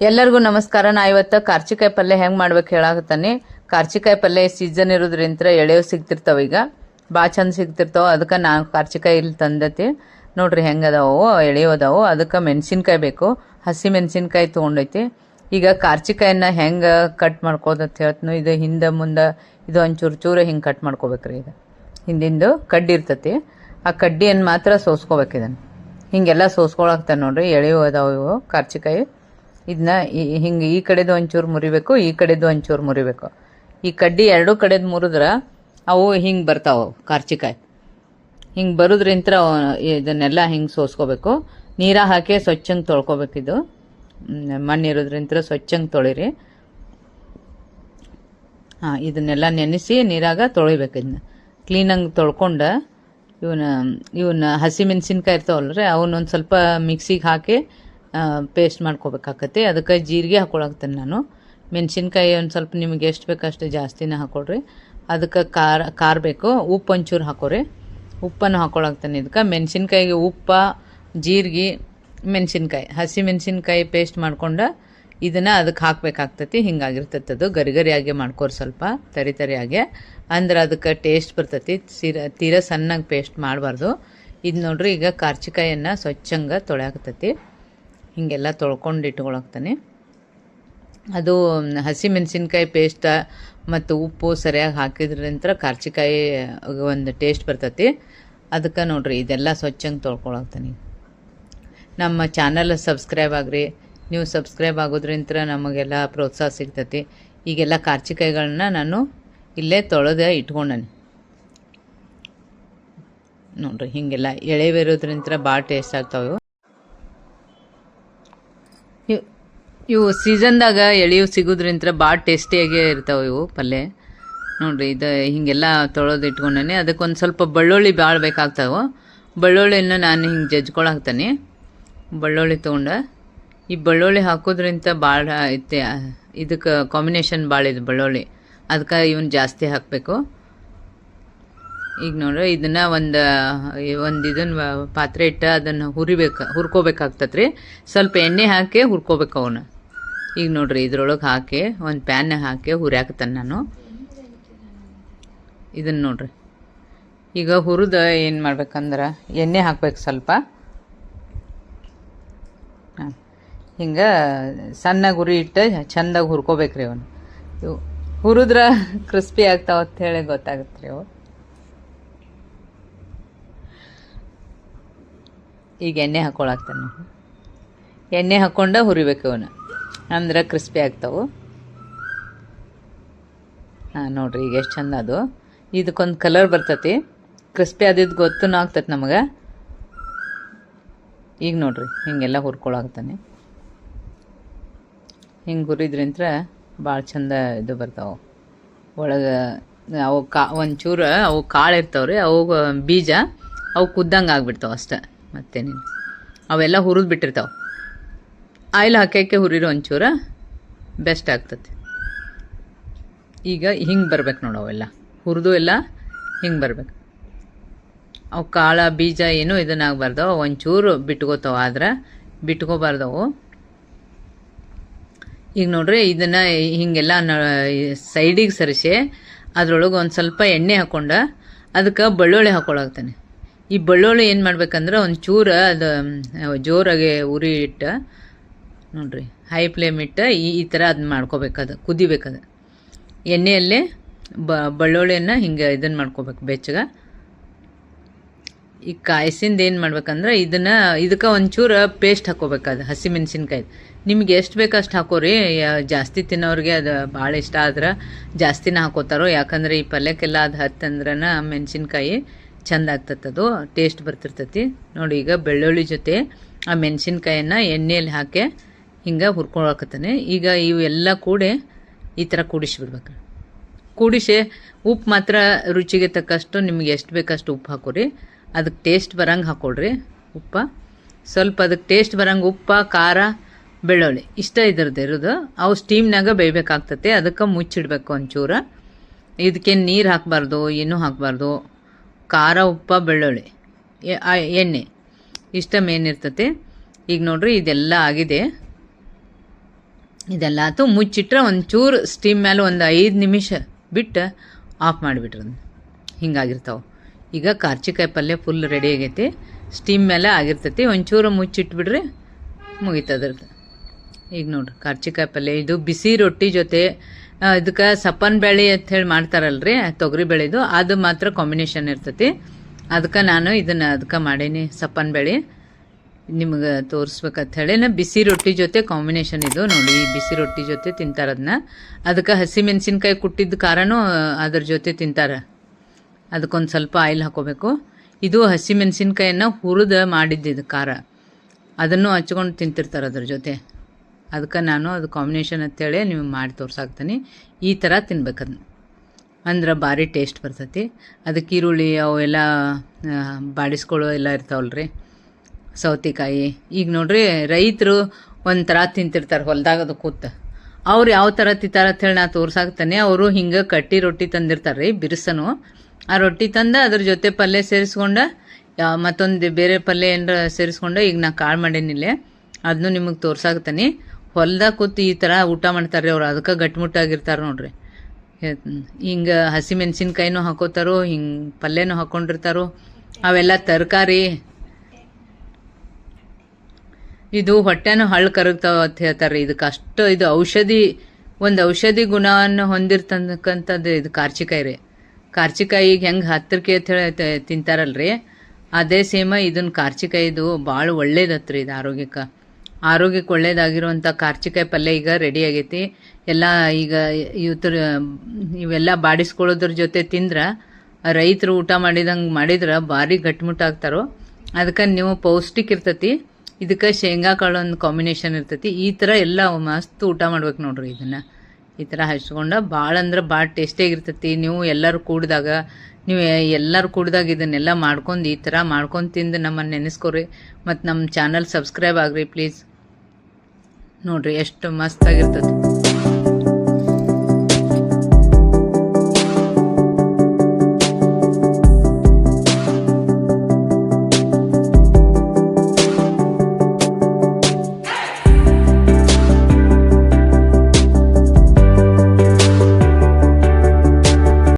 ಎಲ್ಲರಿಗೂ ನಮಸ್ಕಾರ. ನಾ ಇವತ್ತು ಕಾರ್ಚಿಕಾಯಿ ಪಲ್ಯ ಹೆಂಗೆ ಮಾಡ್ಬೇಕು ಹೇಳಾಕತ್ತಾನೆ. ಕಾರ್ಚಿಕಾಯಿ ಪಲ್ಯ ಸೀಸನ್ ಇರೋದ್ರಿಂದ ಎಳೆವು ಸಿಗ್ತಿರ್ತಾವ, ಈಗ ಭಾಳ ಚಂದ ಸಿಗ್ತಿರ್ತಾವ. ಅದಕ್ಕೆ ನಾನು ಕಾರ್ಚಿಕಾಯಿ ಇಲ್ಲಿ ತಂದತಿ ನೋಡ್ರಿ ಹೆಂಗದಾವು, ಎಳೆವು ಅದಾವು. ಅದಕ್ಕೆ ಮೆಣಸಿನ್ಕಾಯಿ ಬೇಕು, ಹಸಿ ಮೆಣಸಿನ್ಕಾಯಿ ತೊಗೊಂಡೈತಿ. ಈಗ ಕಾರ್ಚಿಕಾಯಿನ ಹೆಂಗೆ ಕಟ್ ಮಾಡ್ಕೋದಂತ ಹೇಳ್ತೀನಿ. ಇದು ಹಿಂದೆ ಮುಂದೆ ಇದು ಒಂಚೂರು ಚೂರು ಹಿಂಗೆ ಕಟ್ ಮಾಡ್ಕೋಬೇಕ್ರಿ. ಇದು ಹಿಂದಿಂದು ಕಡ್ಡಿ ಇರ್ತತಿ, ಆ ಕಡ್ಡಿಯನ್ನು ಮಾತ್ರ ಸೋಸ್ಕೋಬೇಕು. ಇದನ್ನು ಹಿಂಗೆಲ್ಲ ಸೋಸ್ಕೊಳಕ್ತಾನೆ ನೋಡ್ರಿ. ಎಳೆವು ಅದಾವು ಇವು ಕಾರ್ಚಿಕಾಯಿ. ಇದನ್ನ ಹಿಂಗೆ ಈ ಕಡೆದು ಒಂಚೂರು ಮುರಿಬೇಕು, ಈ ಕಡೆದು ಒಂಚೂರು ಮುರಿಬೇಕು. ಈ ಕಡ್ಡಿ ಎರಡೂ ಕಡೆದು ಮುರಿದ್ರೆ ಅವು ಹಿಂಗೆ ಬರ್ತಾವೆ ಕಾರ್ಚಿಕಾಯಿ. ಹಿಂಗೆ ಬರೋದ್ರಿಂತ ಇದನ್ನೆಲ್ಲ ಹಿಂಗೆ ಸೋಸ್ಕೋಬೇಕು. ನೀರ ಹಾಕಿ ಸ್ವಚ್ಛಂಗೆ ತೊಳ್ಕೊಬೇಕು. ಇದು ಮಣ್ಣಿರೋದ್ರಿಂತ ಸ್ವಚ್ಛಂಗೆ ತೊಳಿರಿ. ಇದನ್ನೆಲ್ಲ ನೆನೆಸಿ ನೀರಾಗ ತೊಳಿಬೇಕು. ಇದನ್ನ ಕ್ಲೀನಾಗಿ ತೊಳ್ಕೊಂಡು ಇವನ್ನ ಹಸಿ ಮೆಣಸಿನ್ಕಾಯಿ ಇರ್ತಾವಲ್ರಿ, ಅವನ್ನೊಂದು ಸ್ವಲ್ಪ ಮಿಕ್ಸಿಗೆ ಹಾಕಿ ಪೇಸ್ಟ್ ಮಾಡ್ಕೋಬೇಕಾಕತಿ. ಅದಕ್ಕೆ ಜೀರಿಗೆ ಹಾಕೊಳಕ್ತೇನೆ ನಾನು. ಮೆಣಸಿನ್ಕಾಯಿ ಒಂದು ಸ್ವಲ್ಪ ನಿಮಗೆ ಎಷ್ಟು ಬೇಕು ಅಷ್ಟು ಜಾಸ್ತಿನೇ ಹಾಕೊಳ್ರಿ. ಅದಕ್ಕೆ ಖಾರ ಬೇಕು. ಉಪ್ಪು ಒಂಚೂರು ಹಾಕೋರಿ. ಉಪ್ಪನ್ನು ಹಾಕೊಳಕ್ತೇನೆ. ಇದಕ್ಕೆ ಮೆಣಸಿನ್ಕಾಯಿಗೆ ಉಪ್ಪು, ಜೀರಿಗೆ, ಮೆಣಸಿನ್ಕಾಯಿ, ಹಸಿ ಮೆಣಸಿನ್ಕಾಯಿ ಪೇಸ್ಟ್ ಮಾಡ್ಕೊಂಡು ಇದನ್ನು ಅದಕ್ಕೆ ಹಾಕಬೇಕಾಗ್ತತಿ. ಹಿಂಗಾಗಿರ್ತೈತೆ ಅದು. ಗರಿಗರಿಯಾಗೆ ಮಾಡ್ಕೋರಿ, ಸ್ವಲ್ಪ ತರಿಯಾಗೆ, ಅಂದ್ರೆ ಅದಕ್ಕೆ ಟೇಸ್ಟ್ ಬರ್ತೈತಿ. ತೀರಾ ಸಣ್ಣಗೆ ಪೇಸ್ಟ್ ಮಾಡಬಾರ್ದು. ಇದು ನೋಡ್ರಿ, ಈಗ ಕಾರ್ಚಿಕಾಯನ್ನು ಸ್ವಚ್ಛಂಗೆ ತೊಳ್ಯಾಕತ್ತೈತಿ. ಹೀಗೆಲ್ಲ ತೊಳ್ಕೊಂಡು ಇಟ್ಕೊಳಕ್ತಾನೆ. ಅದು ಹಸಿ ಮೆಣಸಿನ್ಕಾಯಿ ಪೇಸ್ಟ ಮತ್ತು ಉಪ್ಪು ಸರಿಯಾಗಿ ಹಾಕಿದ್ರಂತ ಕಾರ್ಚಿಕಾಯಿ ಒಂದು ಟೇಸ್ಟ್ ಬರ್ತೈತಿ. ಅದಕ್ಕೆ ನೋಡ್ರಿ ಇದೆಲ್ಲ ಸ್ವಚ್ಛಂಗೆ ತೊಳ್ಕೊಳಕ್ತಾನೆ. ನಮ್ಮ ಚಾನಲ್ ಸಬ್ಸ್ಕ್ರೈಬ್ ಆಗ್ರಿ. ನೀವು ಸಬ್ಸ್ಕ್ರೈಬ್ ಆಗೋದ್ರಿಂತ ನಮಗೆಲ್ಲ ಪ್ರೋತ್ಸಾಹ ಸಿಗ್ತೈತಿ. ಈಗೆಲ್ಲ ಕಾರ್ಚಿಕಾಯಿಗಳನ್ನ ನಾನು ಇಲ್ಲೇ ತೊಳೆದು ಇಟ್ಕೊಂಡಾನೆ ನೋಡ್ರಿ. ಹೀಗೆಲ್ಲ ಎಳೆವಿರೋದ್ರಿಂತ ಭಾಳ ಟೇಸ್ಟ್ ಆಗ್ತಾವೆ. ಇವು ಸೀಸನ್ದಾಗ ಎಳೆವು ಸಿಗೋದ್ರಿಂತ ಭಾಳ ಟೇಸ್ಟಿಯಾಗೇ ಇರ್ತಾವೆ ಇವು ಪಲ್ಯ ನೋಡ್ರಿ. ಇದು ಹೀಗೆಲ್ಲ ತೊಳೆದು ಇಟ್ಕೊಂಡಾನೆ. ಅದಕ್ಕೊಂದು ಸ್ವಲ್ಪ ಬೆಳ್ಳುಳ್ಳಿ ಭಾಳ ಬೇಕಾಗ್ತಾವೆ. ಬೆಳ್ಳುಳ್ಳಿನ ನಾನು ಹಿಂಗೆ ಜಜ್ಕೊಳಕ್ತಾನೆ. ಬೆಳ್ಳುಳ್ಳಿ ತೊಗೊಂಡು ಈ ಬೆಳ್ಳುಳ್ಳಿ ಹಾಕೋದ್ರಿಂದ ಭಾಳ ಐತೆ. ಇದಕ್ಕೆ ಕಾಂಬಿನೇಷನ್ ಭಾಳ ಇದೆ ಬೆಳ್ಳುಳ್ಳಿ. ಅದಕ್ಕೆ ಇವನ್ನ ಜಾಸ್ತಿ ಹಾಕಬೇಕು. ಈಗ ನೋಡ್ರಿ ಇದನ್ನು ಒಂದು ಇದನ್ನು ಪಾತ್ರೆ ಇಟ್ಟು ಅದನ್ನು ಹುರ್ಕೋಬೇಕಾಗ್ತದೆ ರೀ. ಸ್ವಲ್ಪ ಎಣ್ಣೆ ಹಾಕಿ ಹುರ್ಕೋಬೇಕು ಅವನ್ನ. ಈಗ ನೋಡ್ರಿ ಇದ್ರೊಳಗೆ ಹಾಕಿ ಒಂದು ಪ್ಯಾನ್ ಹಾಕಿ ಹುರಿಯಾಕತ್ತಾನೆ ನಾನು. ಇದನ್ನು ನೋಡ್ರಿ ಈಗ ಹುರಿದು ಏನು ಮಾಡ್ಬೇಕಂದ್ರೆ ಎಣ್ಣೆ ಹಾಕ್ಬೇಕು ಸ್ವಲ್ಪ. ಹಿಂಗೆ ಸಣ್ಣಗೆ ಉರಿ ಇಟ್ಟು ಚೆಂದಾಗಿ ಹುರ್ಕೋಬೇಕ್ರಿ ಅವನು. ಇವು ಹುರಿದ್ರೆ ಕ್ರಿಸ್ಪಿ ಆಗ್ತಾವ ಅಂತ ಹೇಳಿ ಗೊತ್ತಾಗುತ್ತೆ ರೀ ಅವು. ಈಗ ಎಣ್ಣೆ ಹಾಕ್ಕೊಳಕ್ತಾನೆ. ಎಣ್ಣೆ ಹಾಕ್ಕೊಂಡು ಹುರಿಬೇಕು ಅವನು, ಅಂದ್ರೆ ಕ್ರಿಸ್ಪಿ ಆಗ್ತಾವೆ. ನೋಡ್ರಿ ಈಗ ಎಷ್ಟು ಚಂದ ಅದು. ಇದಕ್ಕೊಂದು ಕಲರ್ ಬರ್ತೈತಿ. ಕ್ರಿಸ್ಪಿ ಆದಿದ್ದು ಗೊತ್ತೂ ಆಗ್ತೈತಿ ನಮಗೆ. ಈಗ ನೋಡ್ರಿ ಹಿಂಗೆಲ್ಲ ಹುರ್ಕೊಳಕ್ತಾನೆ. ಹಿಂಗೆ ಹುರಿದ್ರಿಂತ ಭಾಳ ಚಂದ ಇದು ಬರ್ತಾವೆ. ಒಳಗೆ ಅವು ಒಂಚೂರು ಅವು ಕಾಳು ಇರ್ತಾವ್ರಿ, ಅವು ಬೀಜ ಅವು ಕುದ್ದಂಗೆ ಆಗ್ಬಿಡ್ತಾವೆ ಅಷ್ಟೆ. ಮತ್ತೇನೇನು ಅವೆಲ್ಲ ಹುರಿದು ಬಿಟ್ಟಿರ್ತಾವೆ. ಆಯಿಲ್ ಹಾಕಿ ಹುರಿರೋ ಒಂಚೂರು ಬೆಸ್ಟ್ ಆಗ್ತದೆ. ಈಗ ಹಿಂಗೆ ಬರ್ಬೇಕು ನೋಡು. ಅವೆಲ್ಲ ಹುರಿದು ಎಲ್ಲ ಹಿಂಗೆ ಬರ್ಬೇಕು. ಅವು ಕಾಳು ಬೀಜ ಏನೂ ಇದನ್ನಾಗಬಾರ್ದು. ಒಂಚೂರು ಬಿಟ್ಕೋತಾವೆ, ಆದ್ರೆ ಬಿಟ್ಕೋಬಾರ್ದವು. ಈಗ ನೋಡ್ರಿ ಇದನ್ನು ಹೀಗೆಲ್ಲ ಸೈಡಿಗೆ ಸರಿಸಿ ಅದ್ರೊಳಗೆ ಒಂದು ಸ್ವಲ್ಪ ಎಣ್ಣೆ ಹಾಕ್ಕೊಂಡು ಅದಕ್ಕೆ ಬೆಳ್ಳುಳ್ಳಿ ಹಾಕ್ಕೊಳಕ್ತಾನೆ. ಈ ಬೆಳ್ಳುಳ್ಳಿ ಏನು ಮಾಡ್ಬೇಕಂದ್ರೆ ಒಂಚೂರು ಅದು ಜೋರಾಗಿ ಉರಿ ಇಟ್ಟು ನೋಡ್ರಿ, ಹೈ ಫ್ಲೇಮ್ ಇಟ್ಟು ಈ ಥರ ಅದನ್ನ ಮಾಡ್ಕೋಬೇಕದು, ಕುದಿಬೇಕದು ಎಣ್ಣೆಯಲ್ಲೇ. ಬೆಳ್ಳುಳ್ಳಿಯನ್ನು ಹಿಂಗೆ ಇದನ್ನು ಮಾಡ್ಕೋಬೇಕು ಬೆಚ್ಚಗೆ. ಈ ಕಾಯಿಸಿಂದ ಏನು ಮಾಡ್ಬೇಕಂದ್ರೆ ಇದಕ್ಕೆ ಒಂಚೂರು ಪೇಸ್ಟ್ ಹಾಕ್ಕೋಬೇಕದು ಹಸಿ ಮೆಣಸಿನ್ಕಾಯಿ. ನಿಮ್ಗೆ ಎಷ್ಟು ಬೇಕು ಅಷ್ಟು ಹಾಕೋರಿ. ಜಾಸ್ತಿ ತಿನ್ನೋರಿಗೆ ಅದು ಭಾಳ ಇಷ್ಟ ಆದ್ರೆ ಜಾಸ್ತಿನ ಹಾಕೋತಾರೋ. ಯಾಕಂದರೆ ಈ ಪಲ್ಯಕ್ಕೆಲ್ಲ ಅದು ಹತ್ತಂದ್ರೆ ಮೆಣಸಿನ್ಕಾಯಿ ಚೆಂದ ಆಗ್ತತ್ತದು, ಟೇಸ್ಟ್ ಬರ್ತಿರ್ತೈತಿ ನೋಡಿ. ಈಗ ಬೆಳ್ಳುಳ್ಳಿ ಜೊತೆ ಆ ಮೆಣಸಿನ್ಕಾಯನ್ನು ಎಣ್ಣೆಯಲ್ಲಿ ಹಾಕಿ ಹಿಂಗೆ ಹುರ್ಕೊಳಕತ್ತಾನೆ. ಈಗ ಇವೆಲ್ಲ ಕೂಡಿ ಈ ಥರ ಕೂಡಿಸ್ಬಿಡ್ಬೇಕು. ಕೂಡಿಸಿ ಉಪ್ಪು ಮಾತ್ರ ರುಚಿಗೆ ತಕ್ಕಷ್ಟು ನಿಮ್ಗೆ ಎಷ್ಟು ಬೇಕಷ್ಟು ಉಪ್ಪು ಹಾಕೋರಿ. ಅದಕ್ಕೆ ಟೇಸ್ಟ್ ಬರಂಗೆ ಹಾಕೊಳ್ರಿ ಉಪ್ಪು. ಸ್ವಲ್ಪ ಅದಕ್ಕೆ ಟೇಸ್ಟ್ ಬರಂಗೆ ಉಪ್ಪು, ಖಾರ, ಬೆಳ್ಳುಳ್ಳಿ ಇಷ್ಟ ಇರೋದು. ಅವು ಸ್ಟೀಮ್ನಾಗ ಬೇಯಬೇಕಾಗ್ತತೆ. ಅದಕ್ಕೆ ಮುಚ್ಚಿಡ್ಬೇಕು ಒಂಚೂರು. ಇದಕ್ಕೇನು ನೀರು ಹಾಕಬಾರ್ದು, ಏನೂ ಹಾಕಬಾರ್ದು. ಖಾರ, ಉಪ್ಪು, ಬೆಳ್ಳುಳ್ಳಿ, ಎಣ್ಣೆ ಇಷ್ಟ ಮೇನ್ ಇರ್ತತೆ. ಈಗ ನೋಡ್ರಿ ಇದೆಲ್ಲ ಆಗಿದೆ. ಇದೆಲ್ಲ ಆತು. ಮುಚ್ಚಿಟ್ರೆ ಒಂಚೂರು ಸ್ಟೀಮ್ ಮೇಲೆ ಒಂದು 5 ನಿಮಿಷ ಬಿಟ್ಟು ಆಫ್ ಮಾಡಿಬಿಟ್ರಿ. ಹಿಂಗಾಗಿರ್ತಾವೆ. ಈಗ ಕಾರ್ಚಿಕಾಯಿ ಪಲ್ಯ ಫುಲ್ ರೆಡಿ ಆಗೈತಿ. ಸ್ಟೀಮ್ ಮೇಲೆ ಆಗಿರ್ತೈತಿ. ಒಂಚೂರು ಮುಚ್ಚಿಟ್ಬಿಡ್ರಿ, ಮುಗಿತದ್ರದ್ದು. ಈಗ ನೋಡ್ರಿ ಕಾರ್ಚಿಕಾಯಿ ಪಲ್ಯ. ಇದು ಬಿಸಿ ರೊಟ್ಟಿ ಜೊತೆ ಇದಕ್ಕೆ ಸಪ್ಪನ್ ಬೇಳೆ ಅಂತ ಹೇಳಿ ಮಾಡ್ತಾರಲ್ರಿ, ತೊಗರಿ ಬೇಳೆದು, ಅದು ಮಾತ್ರ ಕಾಂಬಿನೇಷನ್ ಇರ್ತೈತಿ. ಅದಕ್ಕೆ ನಾನು ಅದಕ್ಕೆ ಮಾಡೀನಿ ಸಪ್ಪನ್ ಬೇಳೆ, ನಿಮ್ಗೆ ತೋರಿಸ್ಬೇಕಂತ ಹೇಳಿ. ಬಿಸಿ ರೊಟ್ಟಿ ಜೊತೆ ಕಾಂಬಿನೇಷನ್ ಇದು ನೋಡಿ. ಬಿಸಿ ರೊಟ್ಟಿ ಜೊತೆ ತಿಂತಾರೆ ಅದನ್ನ. ಅದಕ್ಕೆ ಹಸಿ ಮೆಣಸಿನ್ಕಾಯಿ ಕುಟ್ಟಿದ್ದ ಖಾರನೂ ಅದ್ರ ಜೊತೆ ತಿಂತಾರೆ. ಅದಕ್ಕೊಂದು ಸ್ವಲ್ಪ ಆಯಿಲ್ ಹಾಕೋಬೇಕು. ಇದು ಹಸಿ ಮೆಣಸಿನ್ಕಾಯನ್ನು ಹುರಿದು ಮಾಡಿದ್ದು ಖಾರ, ಅದನ್ನು ಹಚ್ಕೊಂಡು ತಿಂತಿರ್ತಾರೆ ಅದ್ರ ಜೊತೆ. ಅದಕ್ಕೆ ನಾನು ಅದು ಕಾಂಬಿನೇಷನ್ ಅಂತೇಳಿ ನಿಮ್ಗೆ ಮಾಡಿ ತೋರ್ಸಾಕ್ತೀನಿ. ಈ ಥರ ತಿನ್ಬೇಕದನ್ನ, ಅಂದ್ರೆ ಭಾರಿ ಟೇಸ್ಟ್ ಬರ್ತೈತಿ. ಅದಕ್ಕೆ ಈರುಳ್ಳಿ ಅವೆಲ್ಲ ಬಾಡಿಸ್ಕೊಳ್ಳೋ ಎಲ್ಲ ಇರ್ತಾವಲ್ರಿ, ಸೌತೆಕಾಯಿ. ಈಗ ನೋಡ್ರಿ ರೈತರು ಒಂಥರ ತಿಂತಿರ್ತಾರೆ ಹೊಲ್ದಾಗ ಅದು ಕೂತ. ಅವ್ರು ಯಾವ ಥರ ತಿಂತಾರೆ ಅಂತೇಳಿ ನಾ ತೋರ್ಸಾಕ್ತಾನೆ. ಅವರು ಹಿಂಗೆ ಕಟ್ಟಿ ರೊಟ್ಟಿ ತಂದಿರ್ತಾರೆ ರೀ, ಬಿರ್ಸನು. ಆ ರೊಟ್ಟಿ ತಂದು ಅದ್ರ ಜೊತೆ ಪಲ್ಯ ಸೇರಿಸ್ಕೊಂಡು ಮತ್ತೊಂದು ಬೇರೆ ಪಲ್ಯ ಏನಾರ ಸೇರಿಸ್ಕೊಂಡು ಈಗ ನಾ ಕಾಳು ಮಾಡೇನಿಲ್ಲೇ, ಅದನ್ನು ನಿಮಗೆ ತೋರ್ಸಾಕ್ತಾನೆ. ಹೊಲ್ದಾಗ ಕೂತು ಈ ಥರ ಊಟ ಮಾಡ್ತಾರೆ ಅವ್ರು, ಅದಕ್ಕೆ ಗಟ್ಟಿಮುಟ್ಟಾಗಿರ್ತಾರೆ ನೋಡ್ರಿ. ಹಿಂಗೆ ಹಸಿ ಮೆಣಸಿನ್ಕಾಯಿನೂ ಹಾಕೋತಾರೋ, ಹಿಂಗೆ ಪಲ್ಯನೂ ಹಾಕ್ಕೊಂಡಿರ್ತಾರೋ. ಅವೆಲ್ಲ ತರಕಾರಿ. ಇದು ಹೊಟ್ಟೆನೂ ಹಳ್ಳು ಕರಗ್ತಾವ ಅಂತ ಹೇಳ್ತಾರೆ. ಇದಕ್ಕೆ ಅಷ್ಟು ಇದು ಔಷಧಿ ಗುಣವನ್ನು ಹೊಂದಿರ್ತಕ್ಕಂಥದ್ದು ಇದು ಕಾರ್ಚಿಕಾಯಿ ರೀ. ಕಾರ್ಚಿಕಾಯಿಗೆ ಹೆಂಗೆ ಹತ್ತಿರಕ್ಕೆ ಅಂತ ಹೇಳಿ ತಿಂತಾರಲ್ರಿ, ಅದೇ ಸೇಮ ಇದನ್ನ ಕಾರ್ಚಿಕಾಯಿದು ಭಾಳ ಒಳ್ಳೇದತ್ರಿ. ಇದು ಆರೋಗ್ಯಕ್ಕೆ ಒಳ್ಳೇದಾಗಿರುವಂಥ ಕಾರ್ಚಿಕಾಯಿ ಪಲ್ಯ ಈಗ ರೆಡಿ ಆಗೈತಿ. ಎಲ್ಲ ಈಗ ಇವೆಲ್ಲ ಬಾಡಿಸ್ಕೊಳ್ಳೋದ್ರ ಜೊತೆ ತಿಂದ್ರೆ ರೈತರು ಊಟ ಮಾಡಿದ್ರೆ ಭಾರಿ ಗಟ್ಟಿಮುಟ್ಟಾಗ್ತಾರೋ. ಅದಕ್ಕೆ ನೀವು ಪೌಷ್ಟಿಕ ಇರ್ತೈತಿ. ಇದಕ್ಕೆ ಶೇಂಗಾ ಕಾಳು ಒಂದು ಕಾಂಬಿನೇಷನ್ ಇರ್ತೈತಿ. ಈ ಥರ ಎಲ್ಲ ಮಸ್ತ್ ಊಟ ಮಾಡ್ಬೇಕು ನೋಡ್ರಿ. ಇದನ್ನು ಈ ಥರ ಹಚ್ಕೊಂಡು ಭಾಳ ಅಂದ್ರೆ ಭಾಳ ಟೇಸ್ಟಿಯಾಗಿರ್ತೈತಿ. ನೀವು ಎಲ್ಲರೂ ಕೂಡಿದಾಗ ಇದನ್ನೆಲ್ಲ ಮಾಡ್ಕೊಂಡು ಈ ಥರ ಮಾಡ್ಕೊಂಡು ತಿಂದು ನಮ್ಮನ್ನು ನೆನೆಸ್ಕೊರಿ. ಮತ್ತು ನಮ್ಮ ಚಾನಲ್ ಸಬ್ಸ್ಕ್ರೈಬ್ ಆಗ್ರಿ ಪ್ಲೀಸ್. ನೋಡ್ರಿ ಎಷ್ಟು ಮಸ್ತಾಗಿರ್ತೈತಿ.